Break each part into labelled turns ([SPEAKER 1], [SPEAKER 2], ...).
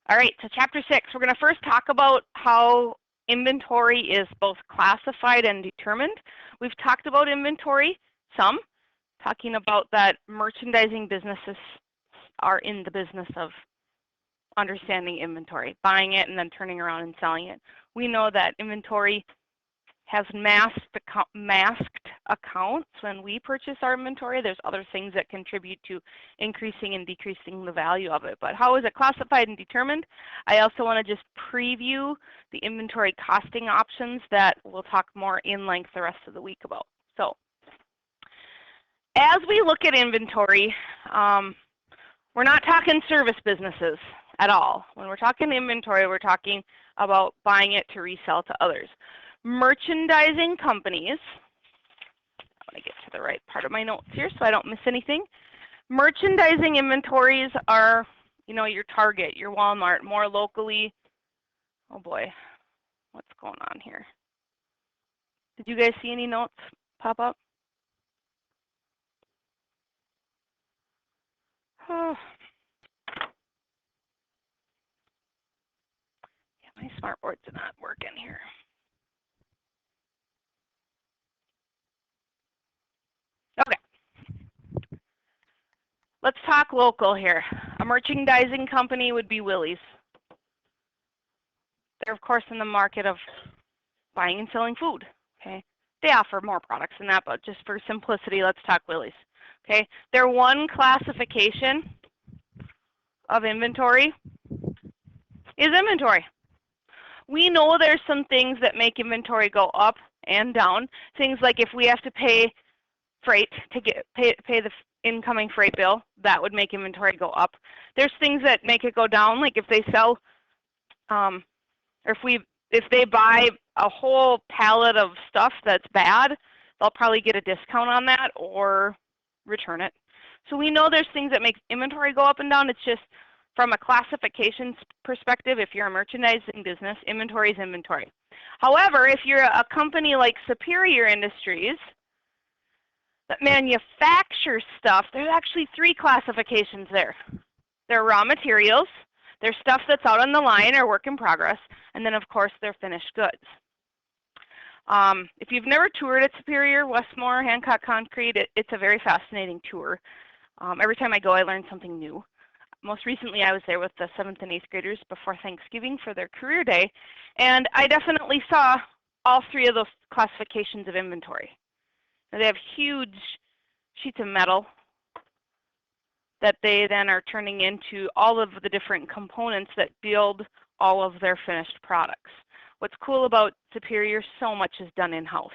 [SPEAKER 1] All right, so chapter 6, we're going to first talk about how inventory is both classified and determined. We've talked about inventory some, talking about that merchandising businesses are in the business of understanding inventory, buying it and then turning around and selling it. We know that inventory has masked accounts when we purchase our inventory. There's other things that contribute to increasing and decreasing the value of it. But how is it classified and determined? I also want to just preview the inventory costing options that we'll talk more in length the rest of the week about. So as we look at inventory, we're not talking service businesses at all. When we're talking inventory, we're talking about buying it to resell to others. Merchandising companies, I want to get to the right part of my notes here so I don't miss anything. Merchandising inventories are, you know, your Target, your Walmart, more locally. Oh boy, what's going on here? Did you guys see any notes pop up? Oh. Yeah, my smart board's not working here. Okay. Let's talk local here. A merchandising company would be Willys. They're, of course, in the market of buying and selling food. Okay. They offer more products than that, but just for simplicity, let's talk Willys. Okay. Their one classification of inventory is inventory. We know there's some things that make inventory go up and down. Things like if we have to pay freight to pay the incoming freight bill, that would make inventory go up. There's things that make it go down, like if they sell, or if they buy a whole pallet of stuff that's bad, they'll probably get a discount on that or return it. So we know there's things that make inventory go up and down. It's just from a classification perspective, if you're a merchandising business, inventory is inventory. However, if you're a company like Superior Industries that manufacture stuff, there's actually three classifications there. There are raw materials, there's stuff that's out on the line or work in progress, and then of course they're finished goods. If you've never toured at Superior, Westmore, Hancock Concrete, it's a very fascinating tour. Every time I go, I learn something new. Most recently, I was there with the 7th and 8th graders before Thanksgiving for their career day, and I definitely saw all three of those classifications of inventory. Now, they have huge sheets of metal that they then are turning into all of the different components that build all of their finished products. What's cool about Superior, so much is done in-house.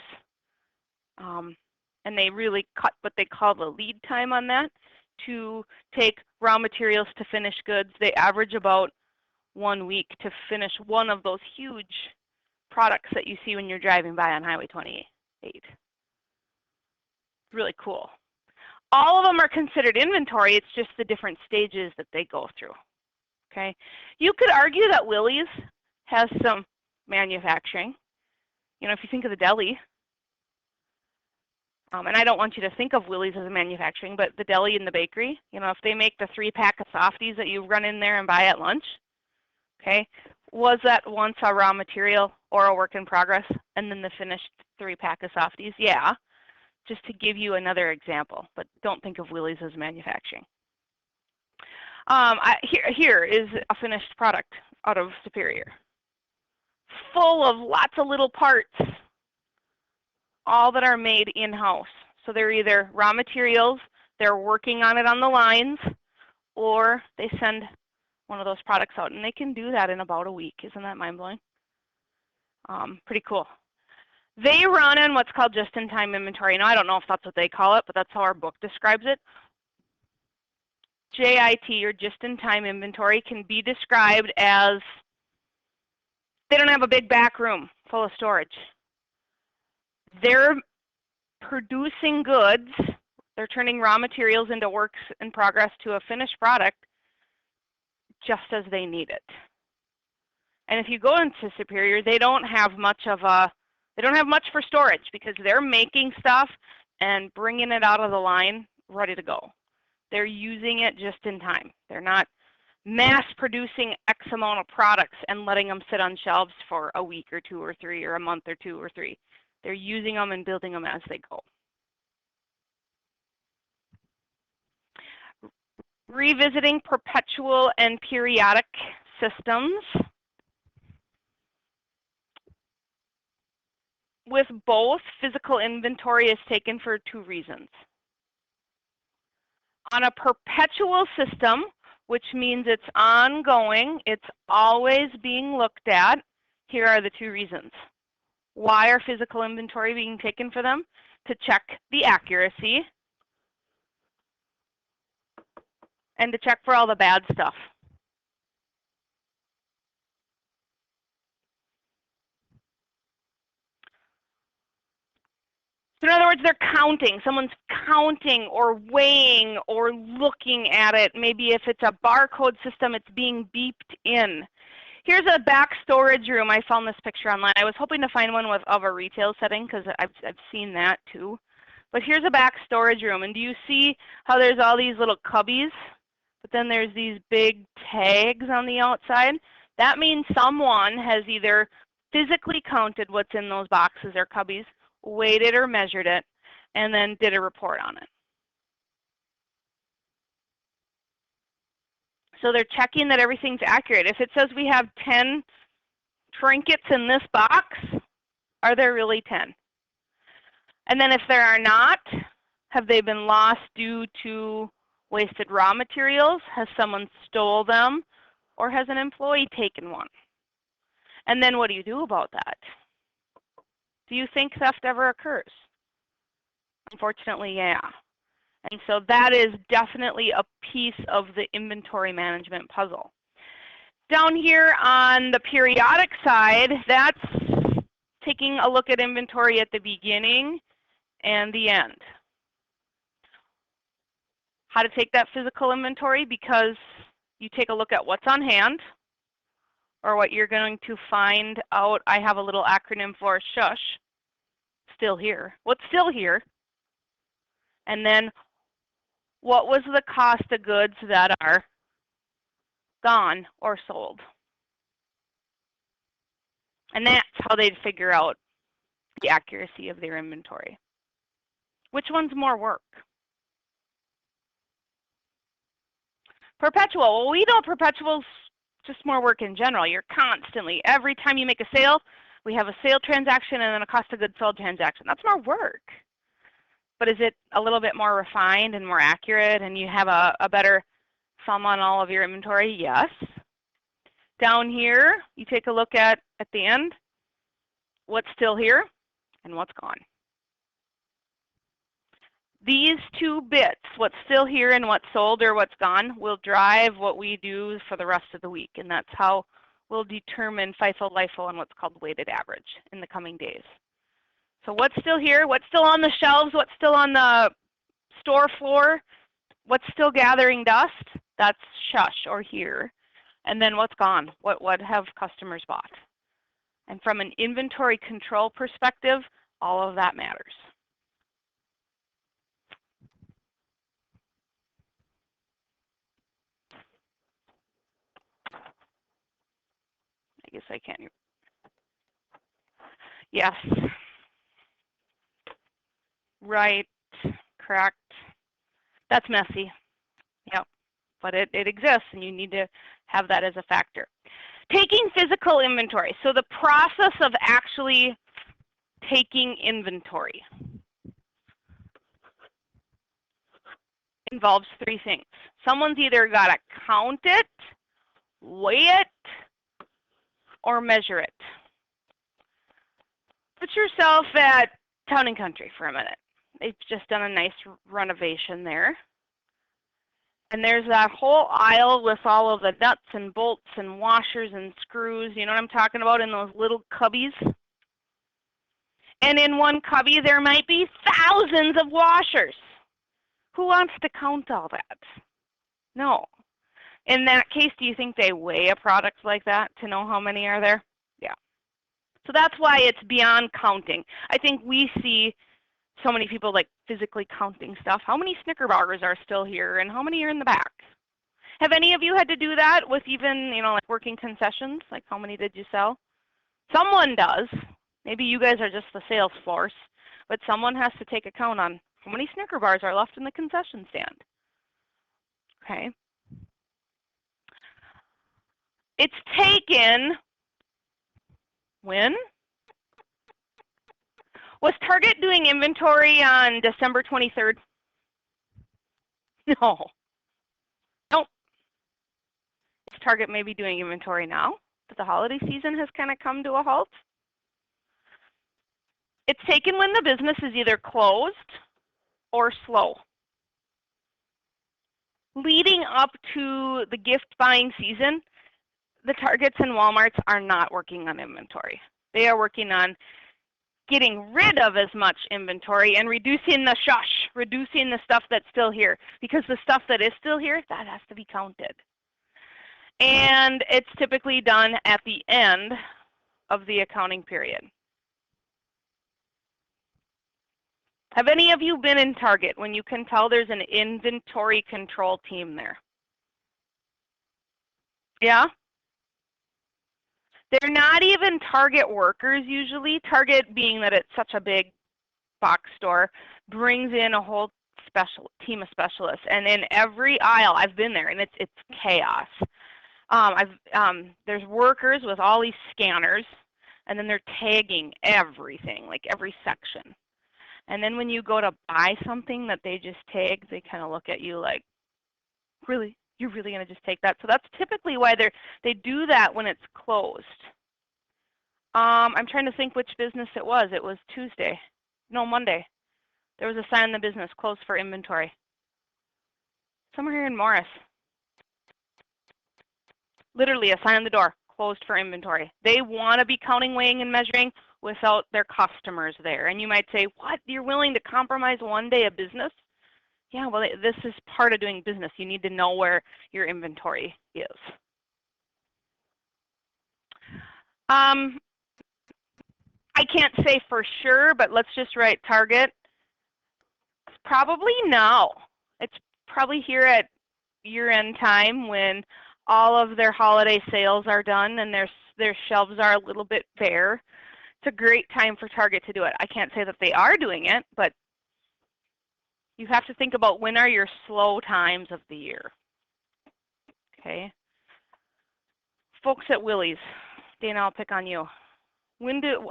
[SPEAKER 1] And they really cut what they call the lead time on that to take raw materials to finished goods. They average about 1 week to finish one of those huge products that you see when you're driving by on Highway 28. Really cool. All of them are considered inventory. It's just the different stages that they go through. Okay. You could argue that Willys has some manufacturing. You know, if you think of the deli, and I don't want you to think of Willys as a manufacturing, but the deli and the bakery, you know, if they make the 3-pack of softies that you run in there and buy at lunch, okay, was that once a raw material or a work in progress and then the finished 3-pack of softies? Yeah, just to give you another example, but don't think of Willys as manufacturing. Here is a finished product out of Superior, full of lots of little parts, all that are made in-house. So they're either raw materials, they're working on it on the lines, or they send one of those products out, and they can do that in about a week. Isn't that mind-blowing? Pretty cool. They run in what's called just-in-time inventory. Now, I don't know if that's what they call it, but that's how our book describes it. JIT, or just-in-time inventory, can be described as they don't have a big back room full of storage. They're producing goods. They're turning raw materials into works in progress to a finished product just as they need it. And if you go into Superior, they don't have much for storage because they're making stuff and bringing it out of the line ready to go. They're using it just in time. They're not mass producing X amount of products and letting them sit on shelves for a week or 2 or 3 or a month or 2 or 3. They're using them and building them as they go. Revisiting perpetual and periodic systems. With both, physical inventory is taken for 2 reasons. On a perpetual system, which means it's ongoing, it's always being looked at, here are the 2 reasons. Why are physical inventory being taken for them? To check the accuracy and to check for all the bad stuff. So in other words, they're counting. Someone's counting or weighing or looking at it. Maybe if it's a barcode system, it's being beeped in. Here's a back storage room. I found this picture online. I was hoping to find one of a retail setting because I've seen that too. But here's a back storage room. And do you see how there's all these little cubbies? But then there's these big tags on the outside. That means someone has either physically counted what's in those boxes or cubbies, weighed it or measured it, and then did a report on it. So they're checking that everything's accurate. If it says we have 10 trinkets in this box, are there really 10? And then if there are not, have they been lost due to wasted raw materials? Has someone stole them? Or has an employee taken one? And then what do you do about that? Do you think theft ever occurs? Unfortunately, yeah. And so that is definitely a piece of the inventory management puzzle. Down here on the periodic side, that's taking a look at inventory at the beginning and the end. How to take that physical inventory? Because you take a look at what's on hand, or what you're going to find out. I have a little acronym for SHUSH, still here. What's still here? And then what was the cost of goods that are gone or sold? And that's how they'd figure out the accuracy of their inventory. Which one's more work? Perpetual. Well, we know perpetual's just more work in general. You're constantly, every time you make a sale, we have a sale transaction and then a cost of goods sold transaction. That's more work. But is it a little bit more refined and more accurate and you have a better thumb on all of your inventory? Yes. Down here, you take a look at the end, what's still here and what's gone. These 2 bits, what's still here and what's sold or what's gone, will drive what we do for the rest of the week. And that's how we'll determine FIFO, LIFO, and what's called weighted average in the coming days. So what's still here, what's still on the shelves, what's still on the store floor, what's still gathering dust, that's SHUSH or here. And then what's gone, what have customers bought? And from an inventory control perspective, all of that matters. I guess I can't. Yes. Right. Correct. That's messy. Yep. But it exists and you need to have that as a factor. Taking physical inventory. So the process of actually taking inventory involves 3 things. Someone's either got to count it, weigh it, or measure it. Put yourself at Town and Country for a minute. They've just done a nice renovation there. And there's that whole aisle with all of the nuts and bolts and washers and screws, you know what I'm talking about, in those little cubbies. And in one cubby there might be thousands of washers. Who wants to count all that? No. In that case, do you think they weigh a product like that to know how many are there? Yeah. So that's why it's beyond counting. I think we see so many people like physically counting stuff. How many Snicker bars are still here and how many are in the back? Have any of you had to do that with even, like working concessions? Like how many did you sell? Someone does. Maybe you guys are just the sales force, but someone has to take account on how many Snicker bars are left in the concession stand. Okay. It's taken when? Was Target doing inventory on December 23rd? No. Nope. Is Target maybe doing inventory now that the holiday season has kind of come to a halt? It's taken when the business is either closed or slow. Leading up to the gift buying season, the Targets and Walmarts are not working on inventory. They are working on getting rid of as much inventory and reducing the shush, reducing the stuff that's still here. Because the stuff that is still here, that has to be counted. And it's typically done at the end of the accounting period. Have any of you been in Target when you can tell there's an inventory control team there? Yeah? They're not even Target workers usually. Target, being that it's such a big box store, brings in a whole team of specialists. And in every aisle, I've been there, and it's chaos. There's workers with all these scanners, and then they're tagging everything, like every section. And then when you go to buy something that they just tagged, they kind of look at you like, really? You're really going to just take that? So that's typically why they do that when it's closed. I'm trying to think which business it was. It was Tuesday. No, Monday. There was a sign in the business, closed for inventory. Somewhere here in Morris. Literally a sign on the door, closed for inventory. They want to be counting, weighing, and measuring without their customers there. And you might say, what? You're willing to compromise one day of business? Yeah, well, this is part of doing business. You need to know where your inventory is. I can't say for sure, but let's just write Target. It's probably no. It's probably here at year-end time when all of their holiday sales are done and their shelves are a little bit bare. It's a great time for Target to do it. I can't say that they are doing it, but you have to think about when are your slow times of the year. Okay. Folks at Willys, Dana, I'll pick on you.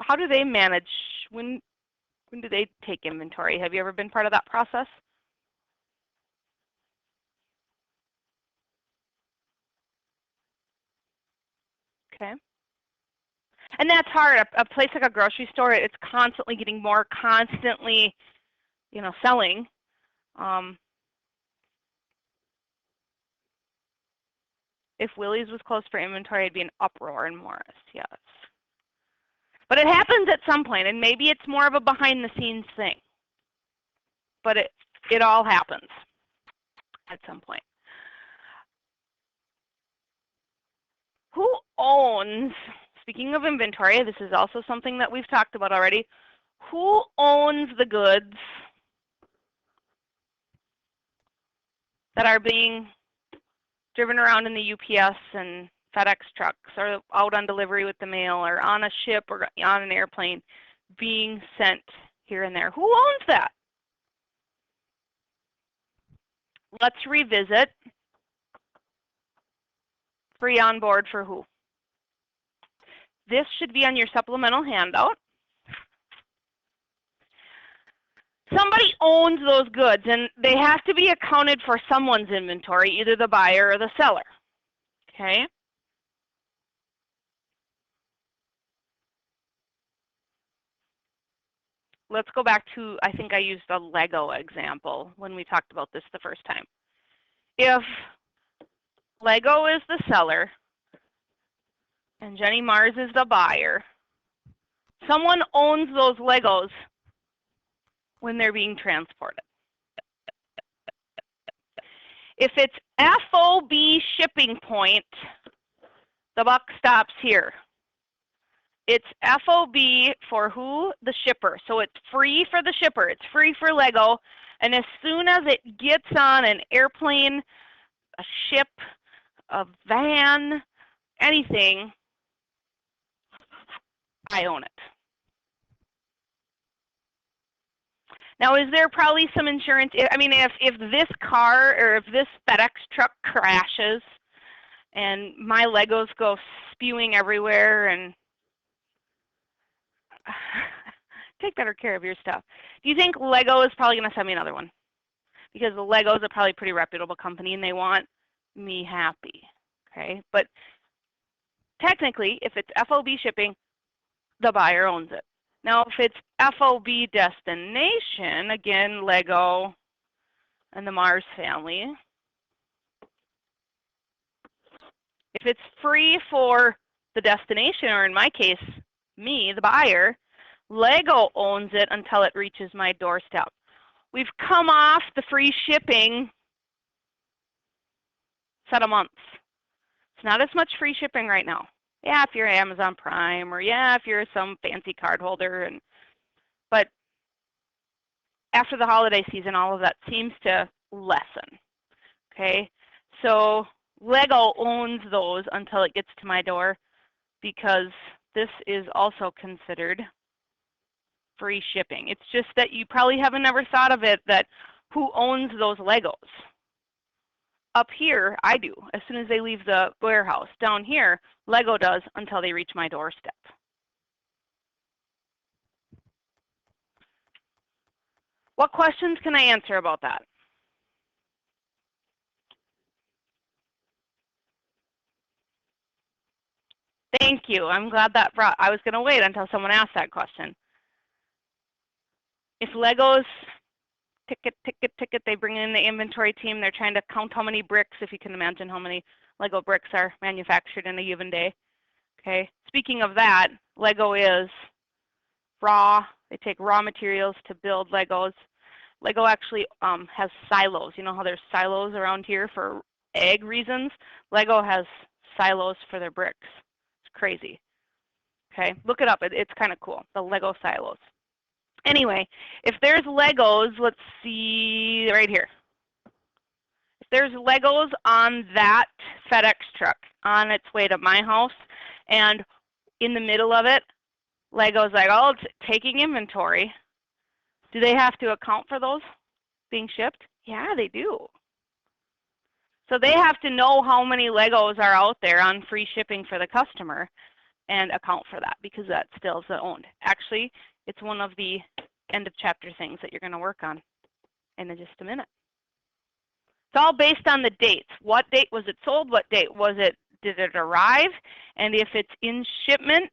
[SPEAKER 1] How do they manage? When do they take inventory? Have you ever been part of that process? Okay. And that's hard. A place like a grocery store, it's constantly getting more, constantly, selling. If Willys was closed for inventory, it'd be an uproar in Morris, yes. But it happens at some point, and maybe it's more of a behind-the-scenes thing. But it all happens at some point. Who owns, speaking of inventory, this is also something that we've talked about already, who owns the goods that are being driven around in the UPS and FedEx trucks, or out on delivery with the mail, or on a ship, or on an airplane being sent here and there? Who owns that? Let's revisit. Free on board for who? This should be on your supplemental handout. Somebody owns those goods, and they have to be accounted for someone's inventory, either the buyer or the seller. Okay? Let's go back to, I think I used a Lego example when we talked about this the first time. If Lego is the seller and Jenny Mars is the buyer, someone owns those Legos when they're being transported. If it's FOB shipping point, the buck stops here. It's FOB for who? The shipper. So it's free for the shipper. It's free for Lego. And as soon as it gets on an airplane, a ship, a van, anything, I own it. Now, is there probably some insurance? I mean, if this car or if this FedEx truck crashes and my Legos go spewing everywhere, and take better care of your stuff. Do you think Lego is probably going to send me another one? Because the Legos are probably a pretty reputable company and they want me happy, okay? But technically, if it's FOB shipping, the buyer owns it. Now, if it's FOB destination, again, Lego and the Mars family, if it's free for the destination, or in my case, me, the buyer, Lego owns it until it reaches my doorstep. We've come off the free shipping set of months. It's not as much free shipping right now. Yeah, if you're Amazon Prime, or yeah, if you're some fancy card holder, but after the holiday season, all of that seems to lessen. Okay, so Lego owns those until it gets to my door, because this is also considered free shipping. It's just that you probably haven't ever thought of it, that who owns those Legos. Up here, I do, as soon as they leave the warehouse. Down here, Lego does until they reach my doorstep. What questions can I answer about that? Thank you. I'm glad that I was going to wait until someone asked that question. If Legos ticket, they bring in the inventory team, they're trying to count how many bricks, if you can imagine how many Lego bricks are manufactured in a given day. Okay, speaking of that, Lego is raw. They take raw materials to build Legos. Lego actually has silos. You know how there's silos around here for egg reasons? Lego has silos for their bricks. It's crazy. Okay, look it up. It's kind of cool, the Lego silos. Anyway, if there's Legos, let's see right here. If there's Legos on that FedEx truck on its way to my house, and in the middle of it, Lego's like, oh, it's taking inventory. Do they have to account for those being shipped? Yeah, they do. So they have to know how many Legos are out there on free shipping for the customer and account for that, because that still is owned. Actually, it's one of the end of chapter things that you're going to work on in just a minute. It's all based on the dates. What date was it sold? What date did it arrive? And if it's in shipment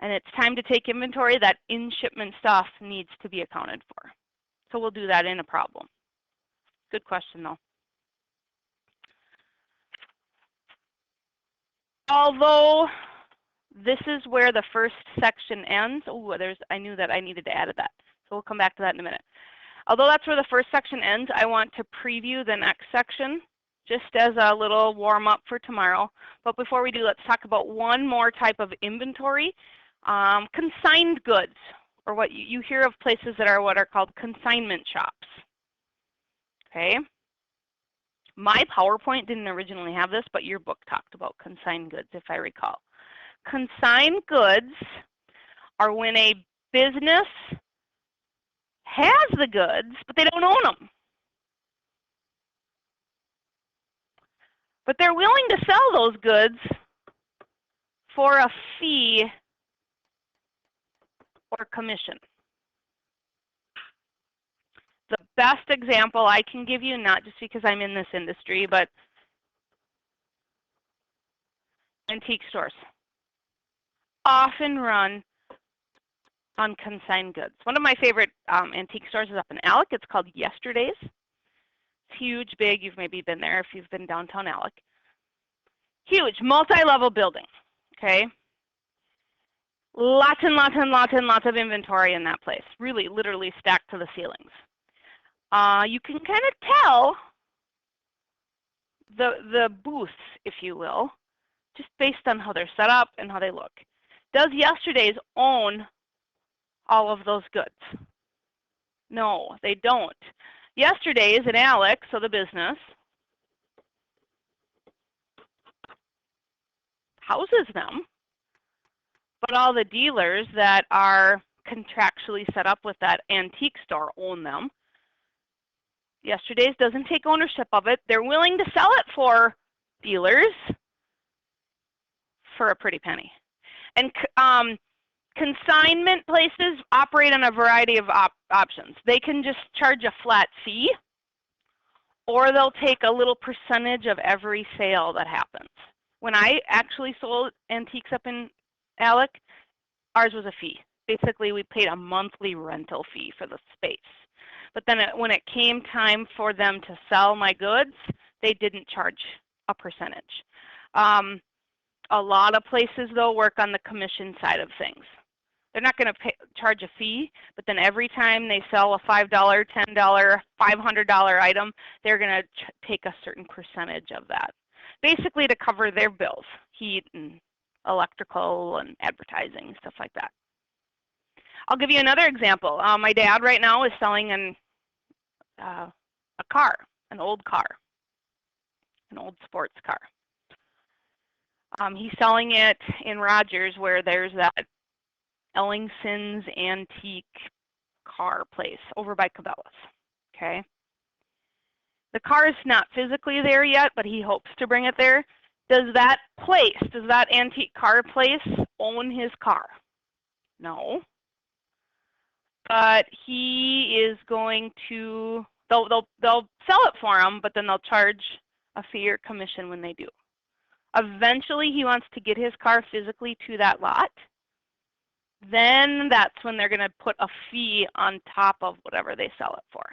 [SPEAKER 1] and it's time to take inventory, that in shipment stuff needs to be accounted for. So we'll do that in a problem. Good question though. Although this is where the first section ends. Oh, I knew that I needed to add that. So we'll come back to that in a minute. Although that's where the first section ends, I want to preview the next section just as a little warm up for tomorrow. But before we do, let's talk about one more type of inventory, consigned goods, or what you hear of places that are what are called consignment shops. Okay. My PowerPoint didn't originally have this, but your book talked about consigned goods, if I recall. Consigned goods are when a business has the goods, but they don't own them. But they're willing to sell those goods for a fee or commission. The best example I can give you, not just because I'm in this industry, but antique stores often run on consigned goods. One of my favorite antique stores is up in Alex. It's called Yesterday's. It's huge, big. You've maybe been there if you've been downtown Alex. Huge, multi-level building, okay? Lots and lots of inventory in that place. Really, literally stacked to the ceilings. You can kind of tell the booths, if you will, just based on how they're set up and how they look. Does Yesterday's own all of those goods? No, they don't. Yesterday's in Alex, so the business, houses them, but all the dealers that are contractually set up with that antique store own them. Yesterday's doesn't take ownership of it. They're willing to sell it for dealers for a pretty penny. And consignment places operate on a variety of options. They can just charge a flat fee, or they'll take a little percentage of every sale that happens. When I actually sold antiques up in Alex, ours was a fee. Basically, we paid a monthly rental fee for the space. But then when it came time for them to sell my goods, they didn't charge a percentage. A lot of places, though, work on the commission side of things. They're not going to charge a fee, but then every time they sell a $5, $10, $500 item, they're going to take a certain percentage of that, basically to cover their bills, heat and electrical and advertising, stuff like that. I'll give you another example. My dad right now is selling a car, an old sports car. He's selling it in Rogers, where there's that Ellingson's Antique Car place over by Cabela's. Okay. The car is not physically there yet, but he hopes to bring it there. Does that antique car place own his car? No. But he is going to, they'll sell it for him, but then they'll charge a fee or commission when they do. Eventually, he wants to get his car physically to that lot. Then that's when they're going to put a fee on top of whatever they sell it for.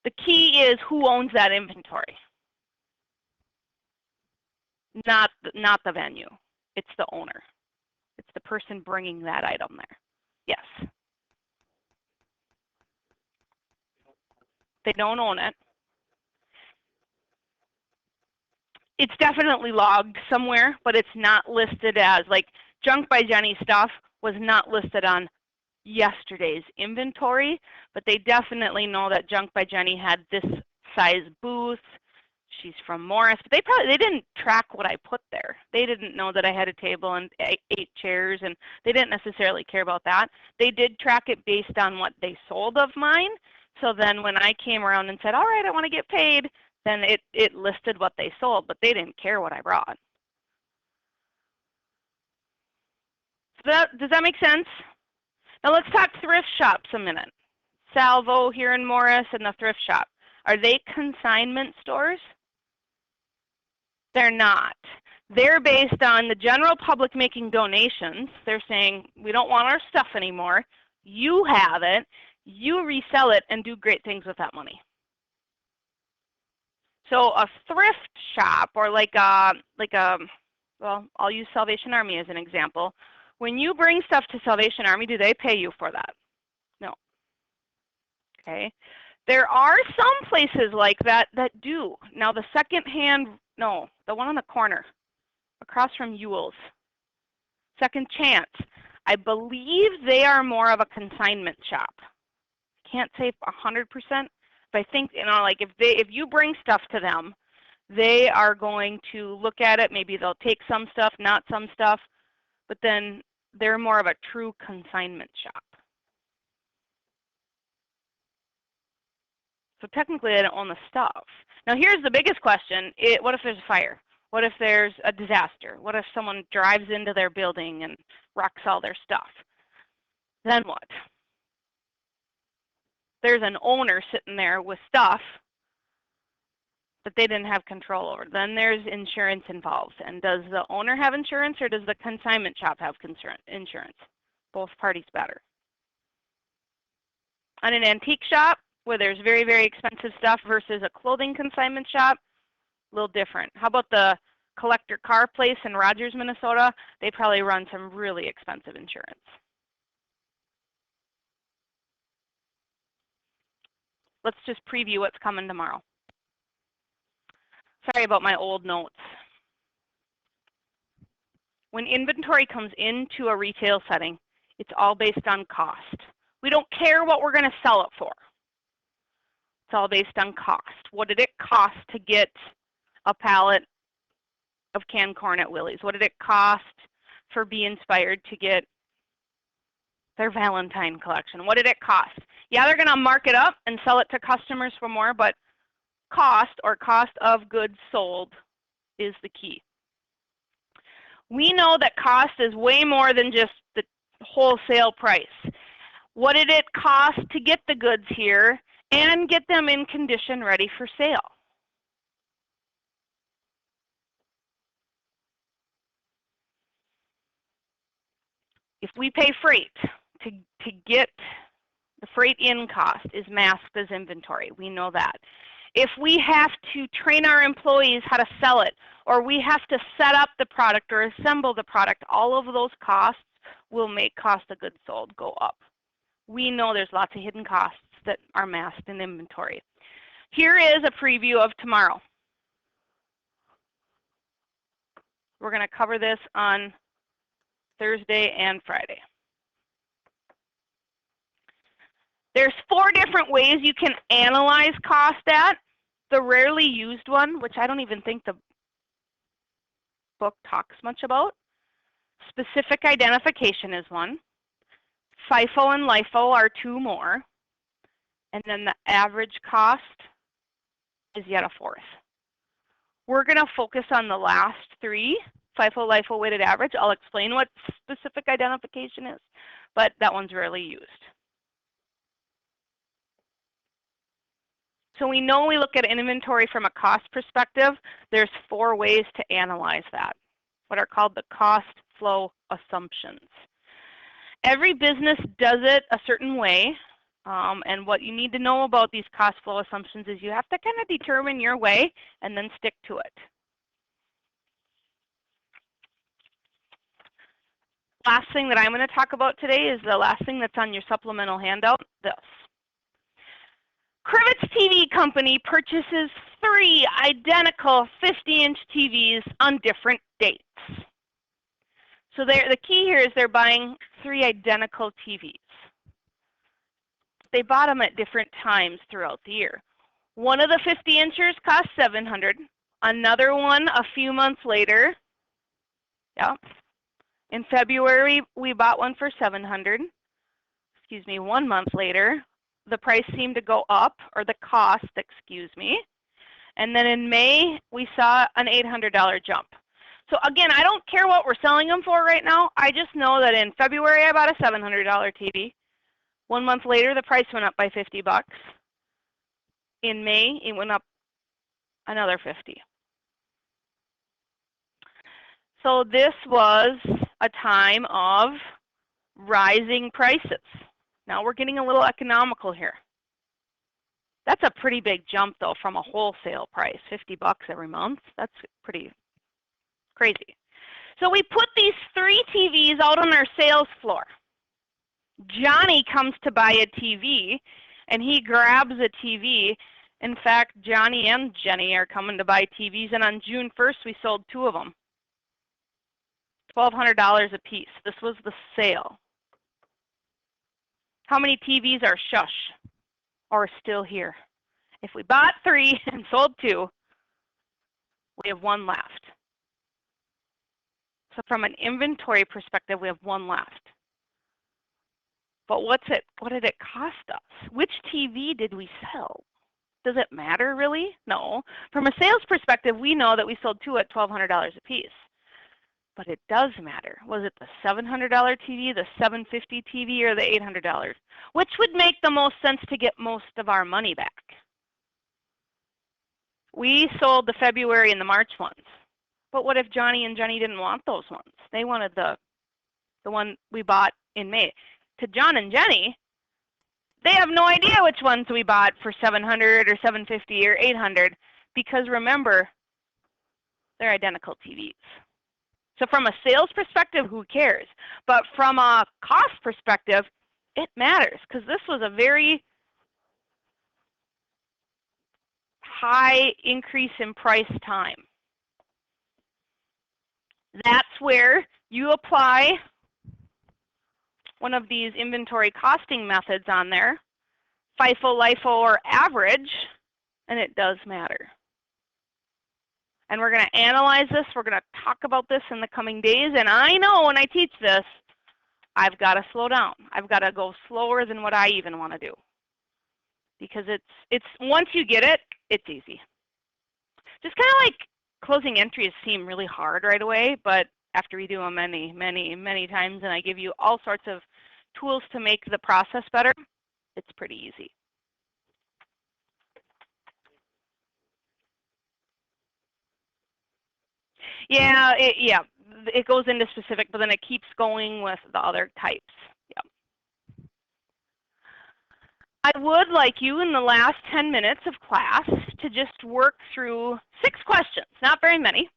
[SPEAKER 1] The key is who owns that inventory. Not the venue. It's the owner. It's the person bringing that item there. Yes. They don't own it. It's definitely logged somewhere, but it's not listed as, like, Junk by Jenny stuff was not listed on yesterday's inventory, but they definitely know that Junk by Jenny had this size booth. She's from Morris, but they didn't track what I put there. They didn't know that I had a table and 8 chairs, and they didn't necessarily care about that. They did track it based on what they sold of mine. So then when I came around and said, all right, I want to get paid, then it listed what they sold, but they didn't care what I brought. So does that make sense? Now let's talk thrift shops a minute. Salvo here in Morris and the thrift shop. Are they consignment stores? They're not. They're based on the general public making donations. They're saying, we don't want our stuff anymore. You have it. You resell it and do great things with that money. So a thrift shop, or well, I'll use Salvation Army as an example. When you bring stuff to Salvation Army, do they pay you for that? No. Okay. There are some places like that that do. Now the the one on the corner, across from Ewell's, Second Chance, I believe they are more of a consignment shop. Can't say 100%, but I think, like if you bring stuff to them, they are going to look at it. Maybe they'll take some stuff, not some stuff, but then they're more of a true consignment shop. So technically, they don't own the stuff. Now, here's the biggest question. What if there's a fire? What if there's a disaster? What if someone drives into their building and wrecks all their stuff? Then what? There's an owner sitting there with stuff that they didn't have control over. Then there's insurance involved. And does the owner have insurance, or does the consignment shop have insurance? Both parties better. On an antique shop, where there's very, very expensive stuff versus a clothing consignment shop, a little different. How about the collector car place in Rogers, Minnesota? They probably run some really expensive insurance. Let's just preview what's coming tomorrow. Sorry about my old notes. When inventory comes into a retail setting, it's all based on cost. We don't care what we're going to sell it for. It's all based on cost. What did it cost to get a pallet of canned corn at Willie's? What did it cost for Be Inspired to get their Valentine collection? What did it cost? Yeah, they're going to mark it up and sell it to customers for more, but cost or cost of goods sold is the key. We know that cost is way more than just the wholesale price. What did it cost to get the goods here and get them in condition ready for sale? If we pay freight to get the freight in cost is masked as inventory. We know that. If we have to train our employees how to sell it, or we have to set up the product or assemble the product, all of those costs will make cost of goods sold go up. We know there's lots of hidden costs that are masked in inventory. Here is a preview of tomorrow. We're going to cover this on Thursday and Friday. There's 4 different ways you can analyze cost at. The rarely used one, which I don't even think the book talks much about. Specific identification is one. FIFO and LIFO are 2 more. And then the average cost is yet a 4th. We're going to focus on the last 3, FIFO, LIFO, weighted average. I'll explain what specific identification is, but that one's rarely used. So we know we look at inventory from a cost perspective. There's 4 ways to analyze that, what are called the cost flow assumptions. Every business does it a certain way, and what you need to know about these cost flow assumptions is you have to kind of determine your way and then stick to it. Last thing that I'm going to talk about today is the last thing that's on your supplemental handout, this. Crivets TV Company purchases 3 identical 50-inch TVs on different dates. So the key here is they're buying 3 identical TVs. They bought them at different times throughout the year. One of the 50-inchers cost $700. Another one a few months later. Yeah. In February, we bought one for $700. Excuse me, 1 month later, the price seemed to go up, or the cost, excuse me. And then in May, we saw an $800 jump. So again, I don't care what we're selling them for right now. I just know that in February, I bought a $700 TV. 1 month later, the price went up by 50 bucks. In May, it went up another 50. So this was a time of rising prices. Now we're getting a little economical here. That's a pretty big jump though from a wholesale price, 50 bucks every month. That's pretty crazy. So we put these 3 TVs out on our sales floor. Johnny comes to buy a TV and he grabs a TV. In fact, Johnny and Jenny are coming to buy TVs, and on June 1st we sold 2 of them. $1,200 a piece. This was the sale. How many TVs are shush or still here? If we bought 3 and sold 2, we have 1 left. So from an inventory perspective, we have 1 left. But what did it cost us? Which TV did we sell? Does it matter really? No. From a sales perspective, we know that we sold 2 at $1,200 a piece. But it does matter. Was it the $700 TV, the $750 TV, or the $800? Which would make the most sense to get most of our money back? We sold the February and the March ones. But what if Johnny and Jenny didn't want those ones? They wanted the one we bought in May. To John and Jenny, they have no idea which ones we bought for $700 or $750 or $800, because remember, they're identical TVs. So from a sales perspective, who cares? But from a cost perspective, it matters, because this was a very high increase in price time. That's where you apply one of these inventory costing methods on there, FIFO, LIFO, or average, and it does matter. And we're going to analyze this. We're going to talk about this in the coming days. And I know when I teach this, I've got to slow down. I've got to go slower than what I even want to do. Because it's once you get it, it's easy. Just kind of like closing entries seem really hard right away, but after we do them many, many, many times and I give you all sorts of tools to make the process better, it's pretty easy. Yeah, it goes into specific, but then it keeps going with the other types. Yeah. I would like you in the last 10 minutes of class to just work through 6 questions, not very many.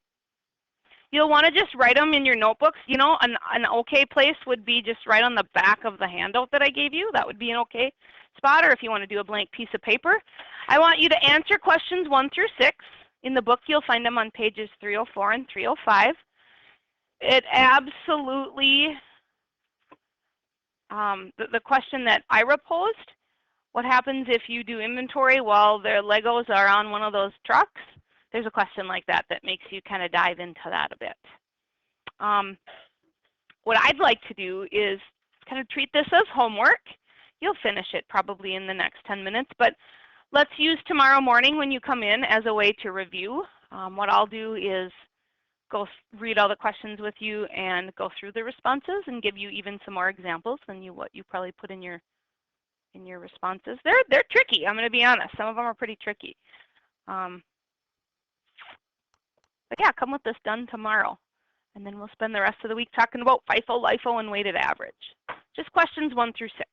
[SPEAKER 1] You'll want to just write them in your notebooks. You know, an okay place would be just right on the back of the handout that I gave you. That would be an okay spot, or if you want to do a blank piece of paper. I want you to answer questions 1 through 6. In the book, you'll find them on pages 304 and 305. It absolutely, the question that Ira posed, what happens if you do inventory while their Legos are on one of those trucks? There's a question like that that makes you kind of dive into that a bit. What I'd like to do is kind of treat this as homework. You'll finish it probably in the next 10 minutes, but let's use tomorrow morning when you come in as a way to review. What I'll do is go read all the questions with you and go through the responses and give you even some more examples than what you probably put in your responses. They're tricky. I'm going to be honest. Some of them are pretty tricky. But yeah, come with this done tomorrow. And then we'll spend the rest of the week talking about FIFO, LIFO, and weighted average. Just questions 1 through 6.